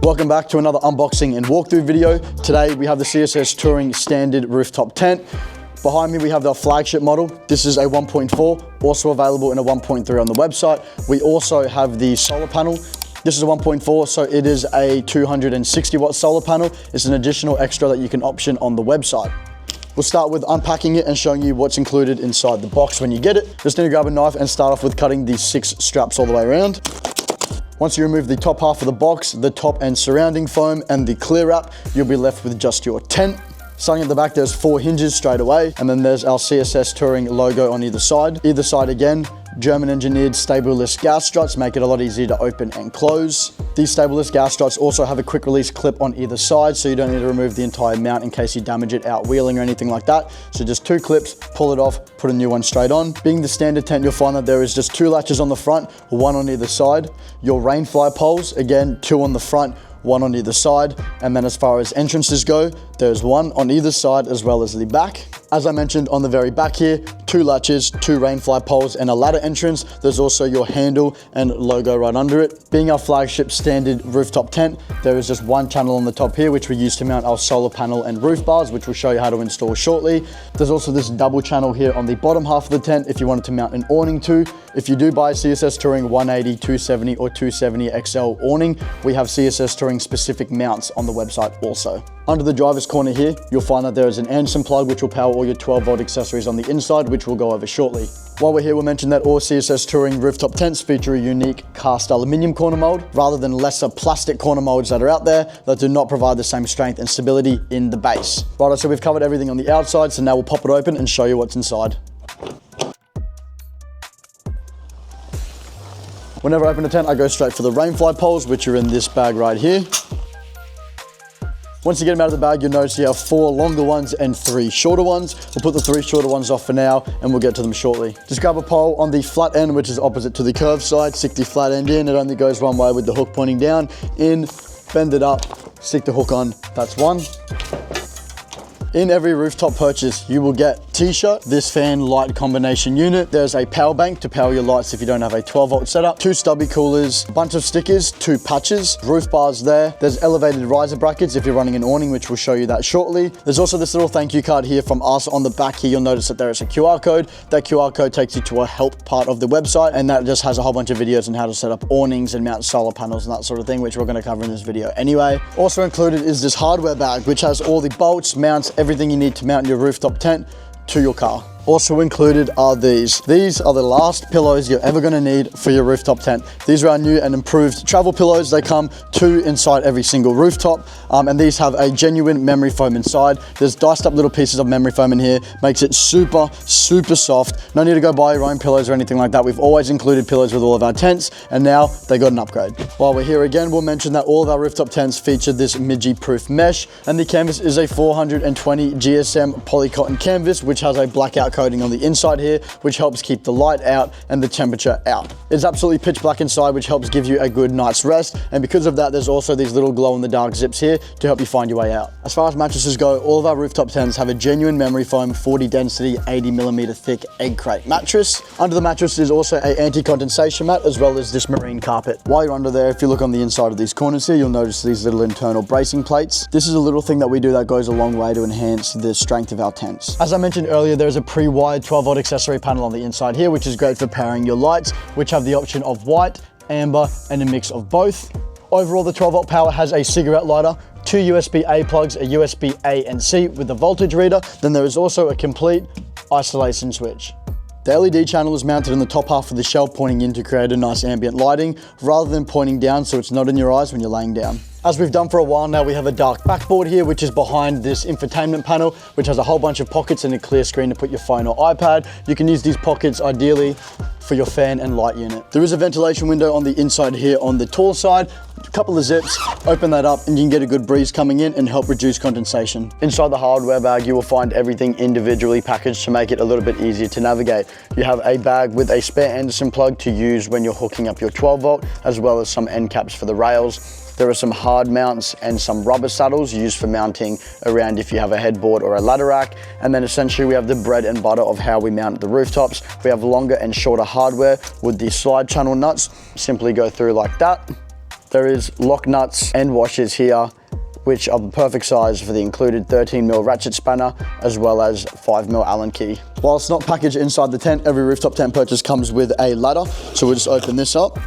Welcome back to another unboxing and walkthrough video. Today we have the CSS Touring Standard Rooftop Tent. Behind me we have our flagship model. This is a 1.4, also available in a 1.3 on the website. We also have the solar panel. This is a 1.4, so it is a 260 watt solar panel. It's an additional extra that you can option on the website. We'll start with unpacking it and showing you what's included inside the box when you get it. Just need to grab a knife and start off with cutting these 6 straps all the way around. Once you remove the top half of the box, the top and surrounding foam, and the clear wrap, you'll be left with just your tent. Starting at the back, there's 4 hinges straight away, and then there's our CSS Touring logo on either side. Either side again, German engineered stableless gas struts make it a lot easier to open and close. These stableless gas struts also have a quick release clip on either side, so you don't need to remove the entire mount in case you damage it out wheeling or anything like that. So just 2 clips, pull it off, put a new one straight on. Being the standard tent, you'll find that there is just 2 latches on the front, 1 on either side. Your rainfly poles, again, 2 on the front, 1 on either side. And then as far as entrances go, there's 1 on either side as well as the back. As I mentioned on the very back here, 2 latches, 2 rainfly poles, and a ladder entrance. There's also your handle and logo right under it. Being our flagship standard rooftop tent, there is just 1 channel on the top here, which we use to mount our solar panel and roof bars, which we'll show you how to install shortly. There's also this double channel here on the bottom half of the tent if you wanted to mount an awning to. If you do buy CSS Touring 180, 270, or 270 XL awning, we have CSS Touring specific mounts on the website also. Under the driver's corner here, you'll find that there is an Anderson plug which will power all your 12 volt accessories on the inside, which we'll go over shortly. While we're here, we'll mention that all CSS Touring rooftop tents feature a unique cast aluminium corner mold, rather than lesser plastic corner molds that are out there that do not provide the same strength and stability in the base. Right, so we've covered everything on the outside, so now we'll pop it open and show you what's inside. Whenever I open a tent, I go straight for the rainfly poles, which are in this bag right here. Once you get them out of the bag, you'll notice you have 4 longer ones and 3 shorter ones. We'll put the 3 shorter ones off for now, and we'll get to them shortly. Just grab a pole on the flat end, which is opposite to the curved side. Stick the flat end in. It only goes one way with the hook pointing down. In, bend it up, stick the hook on. That's 1. In every rooftop purchase, you will get t-shirt, this fan light combination unit. There's a power bank to power your lights if you don't have a 12 volt setup, 2 stubby coolers, a bunch of stickers, 2 patches, roof bars there. There's elevated riser brackets if you're running an awning, which we'll show you that shortly. There's also this little thank you card here from us. On the back here, you'll notice that there is a QR code. That QR code takes you to a help part of the website, and that just has a whole bunch of videos on how to set up awnings and mount solar panels and that sort of thing, which we're gonna cover in this video anyway. Also included is this hardware bag, which has all the bolts, mounts, everything you need to mount your rooftop tent to your car. Also included are these. These are the last pillows you're ever gonna need for your rooftop tent. These are our new and improved travel pillows. They come 2 inside every single rooftop, and these have a genuine memory foam inside. There's diced up little pieces of memory foam in here, makes it super, super soft. No need to go buy your own pillows or anything like that. We've always included pillows with all of our tents, and now they got an upgrade. While we're here again, we'll mention that all of our rooftop tents feature this midgie-proof mesh, and the canvas is a 420 GSM polycotton canvas, which has a blackout coating on the inside here, which helps keep the light out and the temperature out. It's absolutely pitch black inside, which helps give you a good night's rest. And because of that, there's also these little glow in the dark zips here to help you find your way out. As far as mattresses go, all of our rooftop tents have a genuine memory foam 40 density 80mm thick egg crate mattress. Under the mattress is also a anti-condensation mat, as well as this marine carpet. While you're under there, if you look on the inside of these corners here, you'll notice these little internal bracing plates. This is a little thing that we do that goes a long way to enhance the strength of our tents. As I mentioned earlier, there's a pre-wired 12 volt accessory panel on the inside here, which is great for powering your lights, which have the option of white, amber, and a mix of both. Overall, the 12 volt power has a cigarette lighter, 2 USB-A plugs, a USB-A and C with a voltage reader. Then there is also a complete isolation switch. The LED channel is mounted in the top half of the shelf, pointing in to create a nice ambient lighting, rather than pointing down so it's not in your eyes when you're laying down. As we've done for a while now, we have a dark backboard here, which is behind this infotainment panel, which has a whole bunch of pockets and a clear screen to put your phone or iPad. You can use these pockets ideally for your fan and light unit. There is a ventilation window on the inside here on the tall side. A couple of zips, open that up and you can get a good breeze coming in and help reduce condensation. Inside the hardware bag, you will find everything individually packaged to make it a little bit easier to navigate. You have a bag with a spare Anderson plug to use when you're hooking up your 12 volt, as well as some end caps for the rails. There are some hard mounts and some rubber saddles used for mounting around if you have a headboard or a ladder rack. And then essentially we have the bread and butter of how we mount the rooftops. We have longer and shorter hardware with the slide channel nuts. Simply go through like that. There is lock nuts and washers here, which are the perfect size for the included 13mm ratchet spanner, as well as 5mm Allen key. While it's not packaged inside the tent, every rooftop tent purchase comes with a ladder. So we'll just open this up.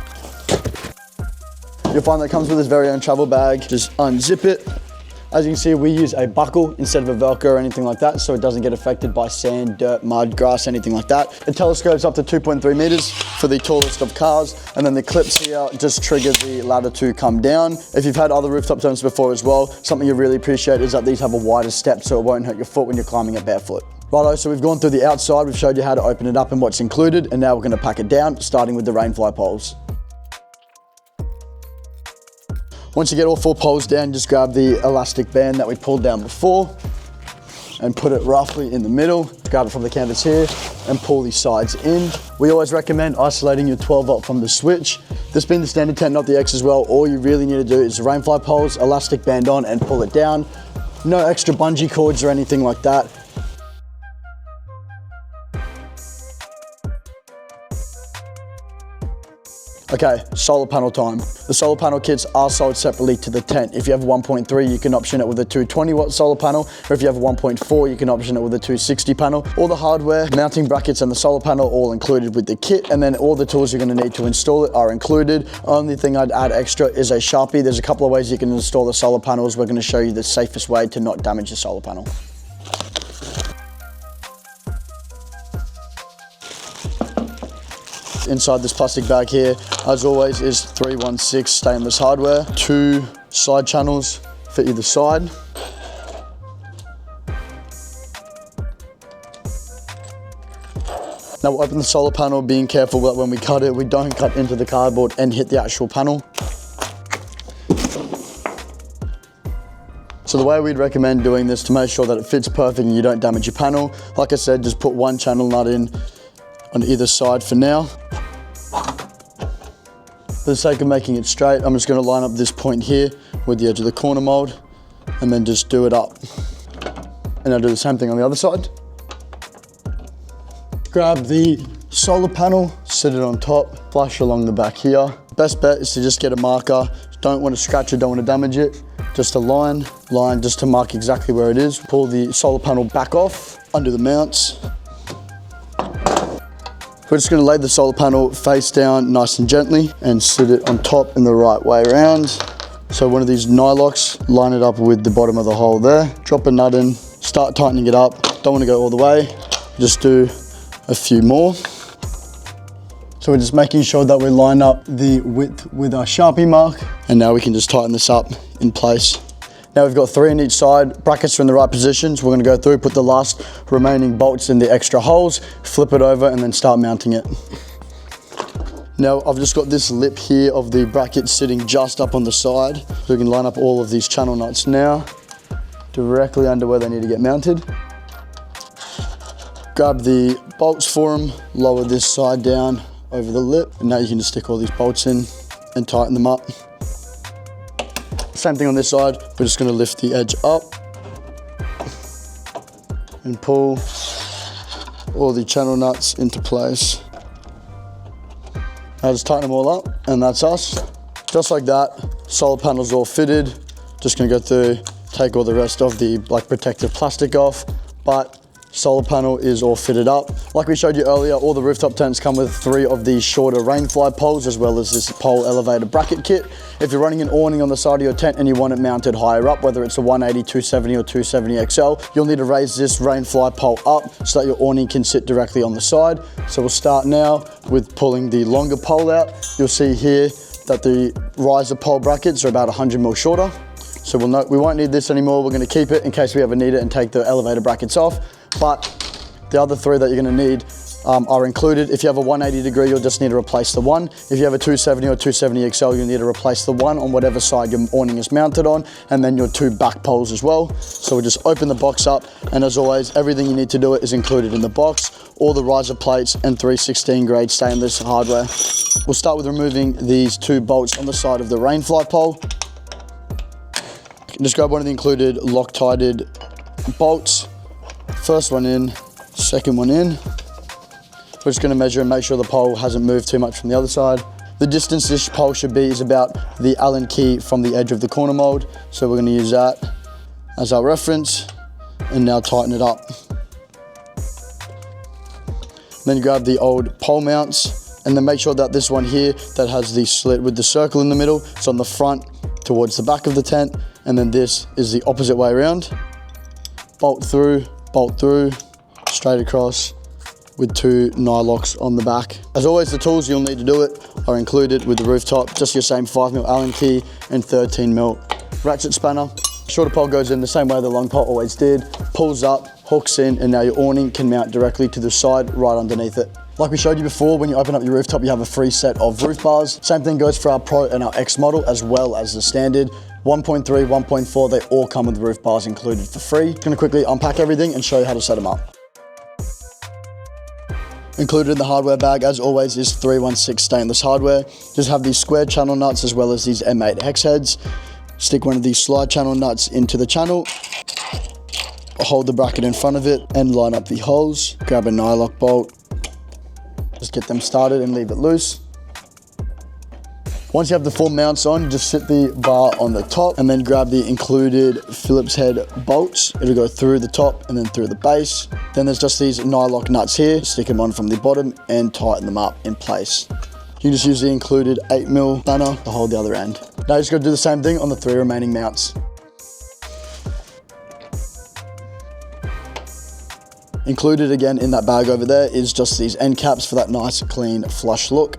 You'll find that it comes with this very own travel bag. Just unzip it. As you can see, we use a buckle instead of a Velcro or anything like that, so it doesn't get affected by sand, dirt, mud, grass, anything like that. It telescopes up to 2.3 meters for the tallest of cars, and then the clips here just trigger the ladder to come down. If you've had other rooftop tents before as well, something you really appreciate is that these have a wider step so it won't hurt your foot when you're climbing it barefoot. Righto, so we've gone through the outside, we've showed you how to open it up and what's included, and now we're gonna pack it down, starting with the rainfly poles. Once you get all 4 poles down, just grab the elastic band that we pulled down before and put it roughly in the middle. Grab it from the canvas here and pull the sides in. We always recommend isolating your 12 volt from the switch. This being the standard tent, not the X as well, all you really need to do is rainfly poles, elastic band on and pull it down. No extra bungee cords or anything like that. Okay, solar panel time. The solar panel kits are sold separately to the tent. If you have a 1.3, you can option it with a 220 watt solar panel, or if you have a 1.4, you can option it with a 260 panel. All the hardware, mounting brackets and the solar panel all included with the kit, and then all the tools you're gonna need to install it are included. Only thing I'd add extra is a Sharpie. There's a couple of ways you can install the solar panels. We're gonna show you the safest way to not damage the solar panel. Inside this plastic bag here, as always, is 316 stainless hardware, 2 side channels for either side. Now we'll open the solar panel, being careful that when we cut it, we don't cut into the cardboard and hit the actual panel. So the way we'd recommend doing this to make sure that it fits perfect and you don't damage your panel, like I said, just put 1 channel nut in on either side for now. For the sake of making it straight, I'm just going to line up this point here with the edge of the corner mold and then just do it up. And I'll do the same thing on the other side. Grab the solar panel, sit it on top, flush along the back here. Best bet is to just get a marker. Don't want to scratch it, don't want to damage it. Just a line just to mark exactly where it is. Pull the solar panel back off, undo the mounts. We're just going to lay the solar panel face down nice and gently and sit it on top in the right way around. So one of these nylocks, line it up with the bottom of the hole there. Drop a nut in, start tightening it up. Don't want to go all the way, just do a few more. So we're just making sure that we line up the width with our Sharpie mark. And now we can just tighten this up in place. Now we've got 3 on each side, brackets are in the right positions. We're gonna go through, put the last remaining bolts in the extra holes, flip it over and then start mounting it. Now I've just got this lip here of the bracket sitting just up on the side. So we can line up all of these channel nuts now, directly under where they need to get mounted. Grab the bolts for them, lower this side down over the lip, and now you can just stick all these bolts in and tighten them up. Same thing on this side, we're just going to lift the edge up and pull all the channel nuts into place. Now just tighten them all up and that's us. Just like that, solar panel's all fitted. Just going to go through, take all the rest of the protective plastic off, but solar panel is all fitted up. Like we showed you earlier, all the rooftop tents come with 3 of these shorter rainfly poles as well as this pole elevator bracket kit. If you're running an awning on the side of your tent and you want it mounted higher up, whether it's a 180, 270 or 270 XL, you'll need to raise this rainfly pole up so that your awning can sit directly on the side. So we'll start now with pulling the longer pole out. You'll see here that the riser pole brackets are about 100mm shorter. So we won't need this anymore. We're going to keep it in case we ever need it and take the elevator brackets off. But the other 3 that you're going to need are included. If you have a 180 degree, you'll just need to replace the one. If you have a 270 or 270 XL, you'll need to replace the one on whatever side your awning is mounted on, and then your 2 back poles as well. So we'll just open the box up, and as always, everything you need to do it is included in the box. All the riser plates and 316 grade stainless hardware. We'll start with removing these 2 bolts on the side of the rainfly pole. Just grab one of the included Loctited bolts. First one in, second one in. We're just going to measure and make sure the pole hasn't moved too much from the other side. The distance this pole should be is about the Allen key from the edge of the corner mold. So we're going to use that as our reference, and now tighten it up. Then grab the old pole mounts, and then make sure that this one here that has the slit with the circle in the middle, it's on the front towards the back of the tent, and then this is the opposite way around. Bolt through, straight across, with 2 nylocks on the back. As always, the tools you'll need to do it are included with the rooftop, just your same 5mm Allen key and 13mm ratchet spanner. Shorter pole goes in the same way the long pole always did, pulls up, hooks in, and now your awning can mount directly to the side right underneath it. Like we showed you before, when you open up your rooftop, you have a free set of roof bars. Same thing goes for our Pro and our X model, as well as the standard. 1.3, 1.4, they all come with roof bars included for free. Gonna quickly unpack everything and show you how to set them up. Included in the hardware bag, as always, is 316 stainless hardware. Just have these square channel nuts as well as these M8 hex heads. Stick one of these slide channel nuts into the channel. Hold the bracket in front of it and line up the holes. Grab a nylock bolt. Just get them started and leave it loose. Once you have the 4 mounts on, just sit the bar on the top and then grab the included Phillips head bolts. It'll go through the top and then through the base. Then there's just these nylock nuts here. Stick them on from the bottom and tighten them up in place. You can just use the included 8mm spanner to hold the other end. Now you just got to do the same thing on the 3 remaining mounts. Included again in that bag over there is just these end caps for that nice, clean, flush look.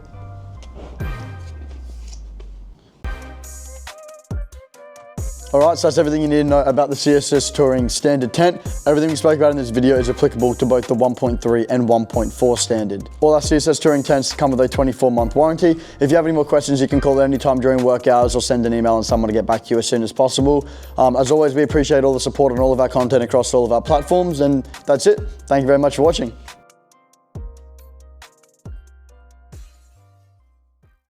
Alright, so that's everything you need to know about the CSS Touring standard tent. Everything we spoke about in this video is applicable to both the 1.3 and 1.4 standard. All our CSS Touring tents come with a 24-month warranty. If you have any more questions, you can call at any time during work hours or send an email and someone will get back to you as soon as possible. As always, we appreciate all the support on all of our content across all of our platforms, and that's it. Thank you very much for watching.